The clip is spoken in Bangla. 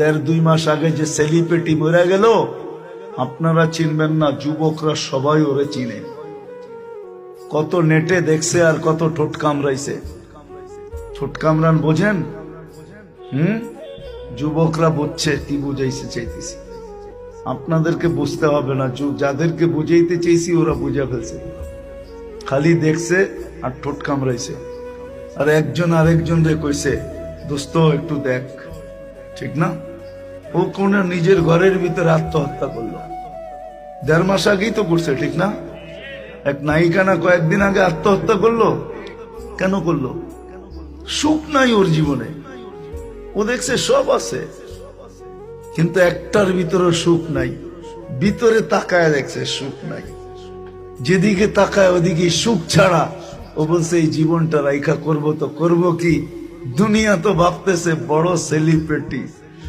1.5-2 মাস আগে যে সেলিব্রিটি মরে গেল, আপনারা চিনবেন না, যুবকরা সবাই ওরে চিনে। কত নেটে দেখছে আর কত ঠোঁট কামড়াইছে। ঠোঁট কামড়ান বোঝেন? যুবকরা বুঝছে, কি বুঝাইছে চাইতেছি। আপনাদেরকে বুঝতে হবে না, যাদেরকে বুঝাইতে চাইছি ওরা বুঝা ফেলছে। খালি দেখছে আর ঠোঁট কামড়াইছে। আর একজন আরেকজন রে কইছে, দোস্ত একটু দেখ, ঠিক না? ও কোন নিজের ঘরের ভিতরে আত্মহত্যা করলো। 1.5 মাস আগেই তো করছে, ঠিক না? এক নায়িকা না কয়েকদিন আগে আত্মহত্যা করলো। কেন করলো? সুখ নাই ওর জীবনে। ও দেখছে সব আছে, কিন্তু একটার ভিতরে সুখ নাই। ভিতরে তাকায় দেখছে সুখ নাই। যেদিকে তাকায় ওদিকে সুখ ছাড়া। ও বলছে এই জীবনটা রাইখা করবো তো করবো কি? দুনিয়া তো ভাবতেছে বড় সেলিব্রিটি,